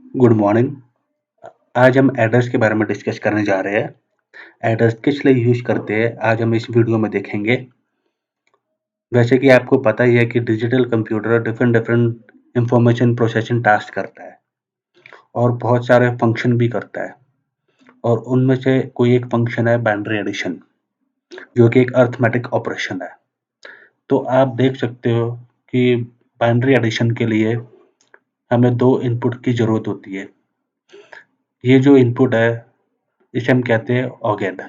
Good morning. आज हम aiders के बारे में डिस्कस करने जा रहे हैं। एडर्स किस लिए यूज करते हैं आज हम इस वीडियो में देखेंगे। वैसे कि आपको पता ही है कि digital computer different information processing task करता है और बहुत सारे फंक्शन भी करता है, और उनमें से कोई एक फंक्शन है बाइनरी एडिशन, जो कि एक अरिथमेटिक ऑपरेशन है। तो आप देख सकते हो कि बाइनरी एडिशन के लिए हमें दो इनपुट की जरूरत होती है। ये जो इनपुट है इसे हम कहते हैं ऑगेड,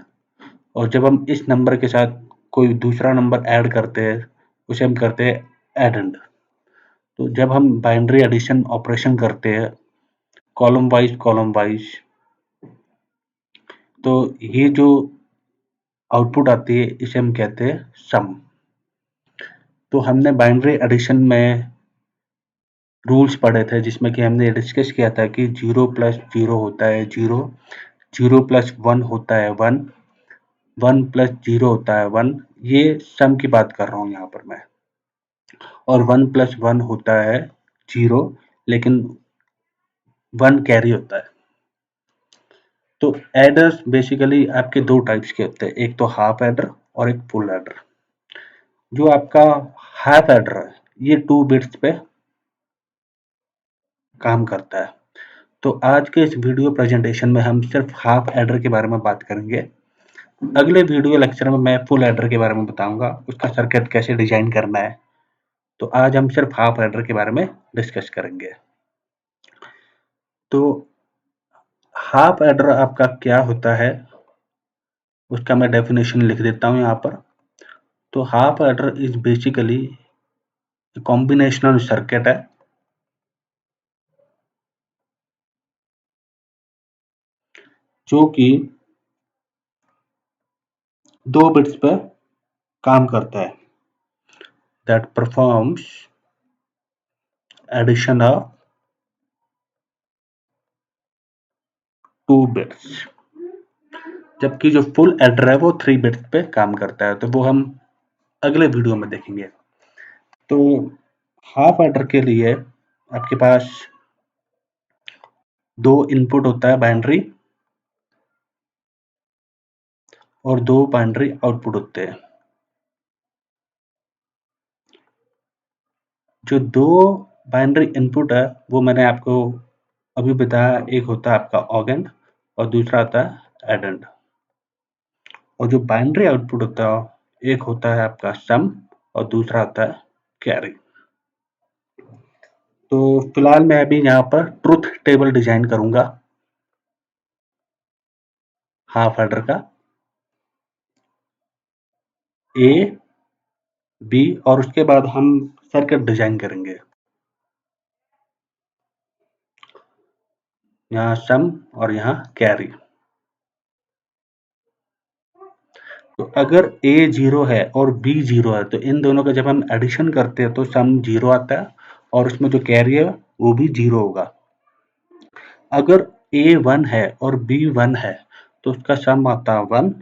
और जब हम इस नंबर के साथ कोई दूसरा नंबर ऐड करते हैं उसे हम करते हैं एडेंड। तो जब हम बाइनरी एडिशन ऑपरेशन करते हैं कॉलम वाइज, तो ये जो आउटपुट आती है इसे हम कहते हैं सम। तो हमने बाइनरी एडिशन में रूल्स पढ़े थे, जिसमें कि हमने डिस्कस किया था कि 0 + 0 होता है 0, 0 + 1 होता है 1, 1 + 0 होता है 1। ये सम की बात कर रहा हूँ यहाँ पर मैं। और 1 + 1 होता है 0, लेकिन 1 कैरी होता है। तो एडर्स बेसिकली आपके दो टाइप्स के होते हैं, एक तो हाफ एडर और एक फुल एडर। जो आपका हाफ एडर है ये 2 बिट्स पे काम करता है। तो आज के इस वीडियो प्रेजेंटेशन में हम सिर्फ हाफ एडर के बारे में बात करेंगे। अगले वीडियो लेक्चर में मैं फुल एडर के बारे में बताऊंगा, उसका सर्किट कैसे डिजाइन करना है। तो आज हम सिर्फ हाफ एडर के बारे में डिस्कस करेंगे। तो हाफ एडर आपका क्या होता है उसका मैं डेफिनेशन लिख देता हूं यहाँ पर। तो half adder is basically combinational circuit है जो कि 2 बिट्स पे काम करता है, that performs addition of 2 bits. जबकि जो फुल एडर है वो 3 बिट्स पे काम करता है, तो वो हम अगले वीडियो में देखेंगे। तो हाफ एडर के लिए आपके पास दो इनपुट होता है बाइनरी, और दो बाइनरी आउटपुट होते हैं। जो दो बाइनरी इनपुट है वो मैंने आपको अभी बताया, एक होता है आपका ऑगेंड और दूसरा आता है एडेंड। और जो बाइनरी आउटपुट होता है एक होता है आपका सम और दूसरा आता है कैरी। तो फिलहाल मैं अभी यहाँ पर ट्रुथ टेबल डिजाइन करूंगा हाफ एडर का, ए बी, और उसके बाद हम सर्किट डिजाइन करेंगे। यहाँ सम और यहाँ कैरी। तो अगर a 0 है और b 0 है तो इन दोनों का जब हम एडिशन करते हैं तो सम 0 आता है, और उसमें जो कैरी है वो भी 0 होगा। अगर a 1 है और b 1 है तो उसका सम आता है 1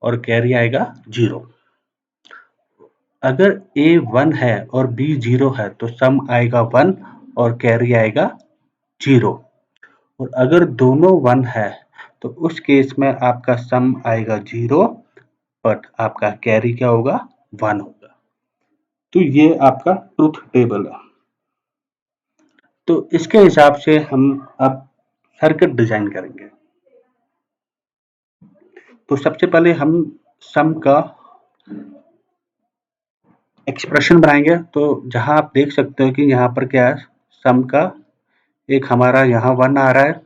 और कैरी आएगा 0। अगर a 1 है और b 0 है तो सम आएगा 1 और कैरी आएगा 0। और अगर दोनों 1 है तो उस केस में आपका सम आएगा 0, बट आपका कैरी क्या होगा, 1 होगा। तो ये आपका ट्रुथ टेबल है। तो इसके हिसाब से हम अब सर्किट डिजाइन करेंगे। तो सबसे पहले हम सम का एक्सप्रेशन बनाएंगे। तो जहां आप देख सकते हो कि यहाँ पर क्या है, सम का एक हमारा यहाँ 1 आ रहा है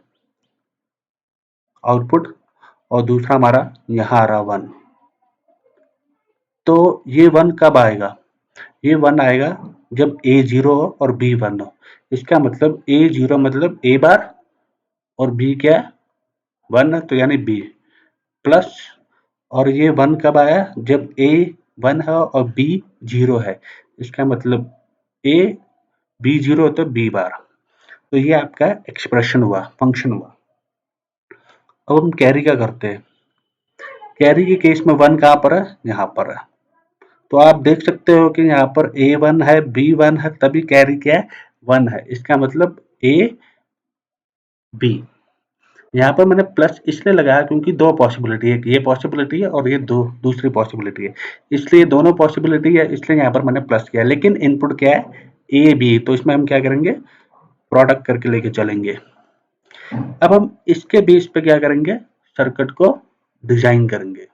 आउटपुट, और दूसरा हमारा यहाँ आ रहा 1। तो ये 1 कब आएगा, ये 1 आएगा जब a 0 हो और b 1 हो। इसका मतलब a 0 मतलब a बार, और b क्या है, 1 है, तो यानी b प्लस। और ये 1 कब आया, जब a 1 है और b 0 है। इसका मतलब a b 0 तो b बार। तो ये आपका एक्सप्रेशन हुआ, फंक्शन हुआ। अब हम कैरी का करते हैं। कैरी के केस में 1 कहाँ पर है, यहाँ पर है। तो आप देख सकते हो कि यहाँ पर a1 है b1 है, तभी कैरी क्या है, 1 है। इसका मतलब a बी। यहाँ पर मैंने प्लस इसलिए लगाया क्योंकि दो पॉसिबिलिटी है, ये पॉसिबिलिटी है और ये दूसरी पॉसिबिलिटी है, इसलिए दोनों पॉसिबिलिटी है, इसलिए यहाँ पर मैंने प्लस किया। लेकिन इनपुट क्या है, ए बी, तो इसमें हम क्या करेंगे, प्रोडक्ट करके लेके चलेंगे। अब हम इसके बेस पे क्या करेंगे, सर्किट को डिजाइन करेंगे।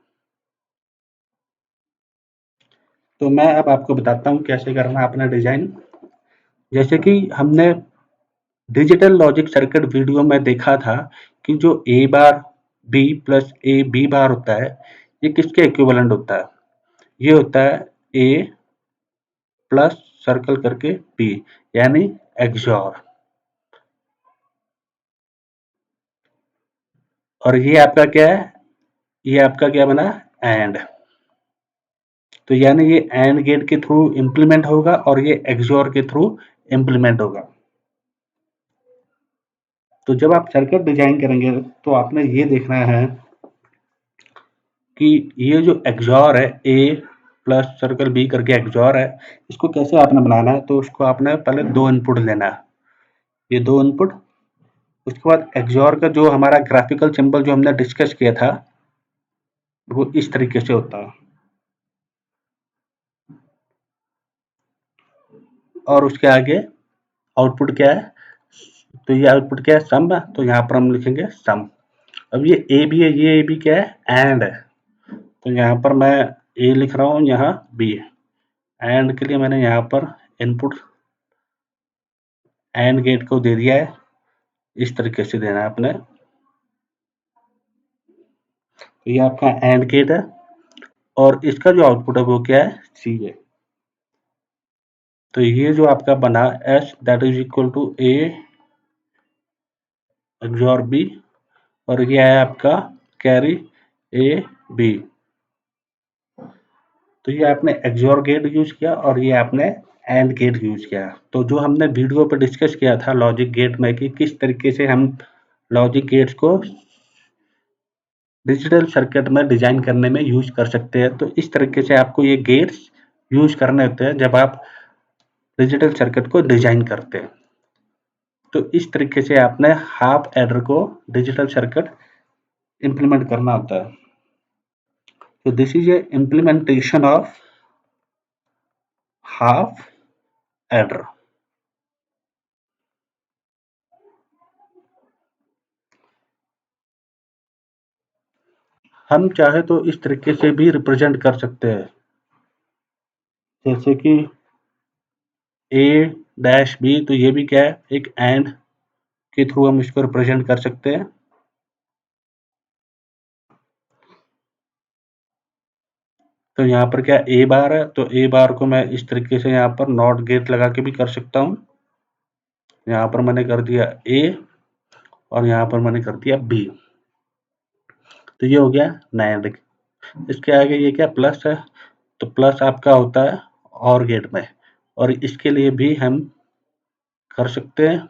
तो मैं अब आपको बताता हूँ कैसे करना है अपना डिजाइन। जैसे कि हमने डिजिटल लॉजिक सर्किट वीडियो में देखा था कि जो A bar B plus A B bar होता है, ये किसके इक्विवेलेंट होता है, ये होता है ए प्लस सर्कल करके बी, यानी एक्सॉर। और ये आपका क्या है, ये आपका क्या बना, एंड। तो यानी ये एंड गेट के थ्रू इंप्लीमेंट होगा और ये एक्सॉर के थ्रू इंप्लीमेंट होगा। तो जब आप सर्किट डिजाइन करेंगे तो आपने ये देखना है कि ये जो एक्सॉर है, ए प्लस सर्कल बी करके एक्सॉर है, इसको कैसे आपने बनाना है। तो उसको आपने पहले दो इनपुट लेना है, ये दो इनपुट। उसके बाद एक्सॉर का जो हमारा ग्राफिकल सिंबल जो हमने डिस्कस किया था, वो इस तरीके से होता है। और उसके आगे आउटपुट क्या है, तो ये आउटपुट क्या है, सम है, तो यहाँ पर हम लिखेंगे सम। अब ये ए बी है, ये ए बी क्या है, एंड है, तो यहाँ पर मैं ए लिख रहा हूँ, यहाँ बी। एंड के लिए मैंने यहाँ पर इनपुट एंड गेट को दे दिया है, इस तरीके से देना है आपने। तो ये आपका एंड गेट है और इसका जो आउटपुट है वो क्या है, सी है। तो ये जो आपका बना S that is equal to A XOR B, और ये है आपका कैरी ए बी। तो ये आपने एक्सॉर गेट यूज किया और ये आपने एंड गेट यूज किया। तो जो हमने वीडियो पे डिस्कस किया था लॉजिक गेट में कि किस तरीके से हम लॉजिक गेट्स को डिजिटल सर्किट में डिजाइन करने में यूज कर सकते हैं, तो इस तरीके से आपको ये गेट्स यूज करने होते हैं जब आप डिजिटल सर्किट को डिजाइन करते हैं। तो इस तरीके से आपने हाफ एडर को डिजिटल सर्किट इंप्लीमेंट करना होता है। तो this is a implementation of half adder. हम चाहे तो इस तरीके से भी रिप्रेजेंट कर सकते हैं, जैसे कि ए डैश बी, तो ये भी क्या है, एक एंड के थ्रू हम इसको रिप्रेजेंट कर सकते हैं। तो यहाँ पर क्या ए बार है, तो ए बार को मैं इस तरीके से यहाँ पर नॉट गेट लगा के भी कर सकता हूँ। यहाँ पर मैंने कर दिया ए और यहाँ पर मैंने कर दिया बी, तो ये हो गया नैंड। इसके आगे ये क्या प्लस है, तो प्लस आपका होता है और गेट में, और इसके लिए भी हम कर सकते हैं।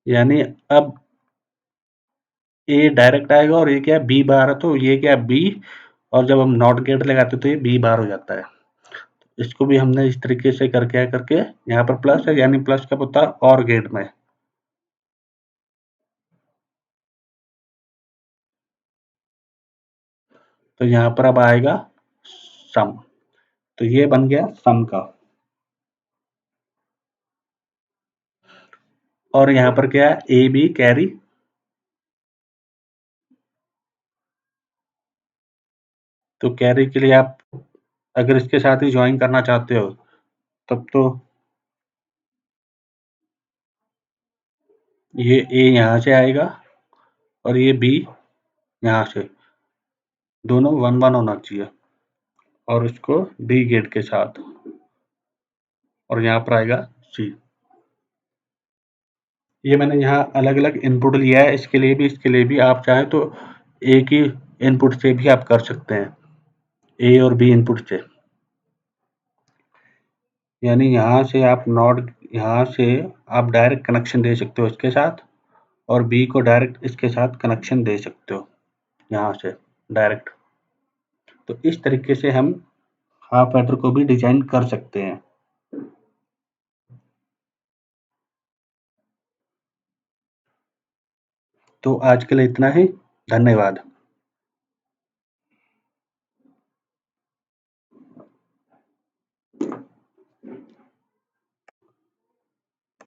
यानी अब ए डायरेक्ट आएगा और ये क्या बी बार है, तो ये क्या बी, और जब हम नॉट गेट लगाते तो ये बी बार हो जाता है। इसको भी हमने इस तरीके से करके करके यहाँ पर प्लस है, यानी प्लस कब होता है, और गेट में। तो यहाँ पर अब आएगा सम, तो ये बन गया सम का। और यहाँ पर क्या है, ए बी कैरी, तो कैरी के लिए आप अगर इसके साथ ही ज्वाइन करना चाहते हो तब तो ये ए यहाँ से आएगा और ये बी यहाँ से, दोनों 1 1 होना चाहिए, और इसको डी गेट के साथ, और यहाँ पर आएगा सी। ये मैंने यहाँ अलग अलग इनपुट लिया है, इसके लिए भी इसके लिए भी। आप चाहें तो एक ही इनपुट से भी आप कर सकते हैं, ए और बी इनपुट से। यानी यहाँ से आप नॉट, यहाँ से आप डायरेक्ट कनेक्शन दे सकते हो इसके साथ, और बी को डायरेक्ट इसके साथ कनेक्शन दे सकते हो यहाँ से डायरेक्ट। तो इस तरीके से हम हाफ एडर को भी डिजाइन कर सकते हैं। तो आज के लिए इतना ही। धन्यवाद।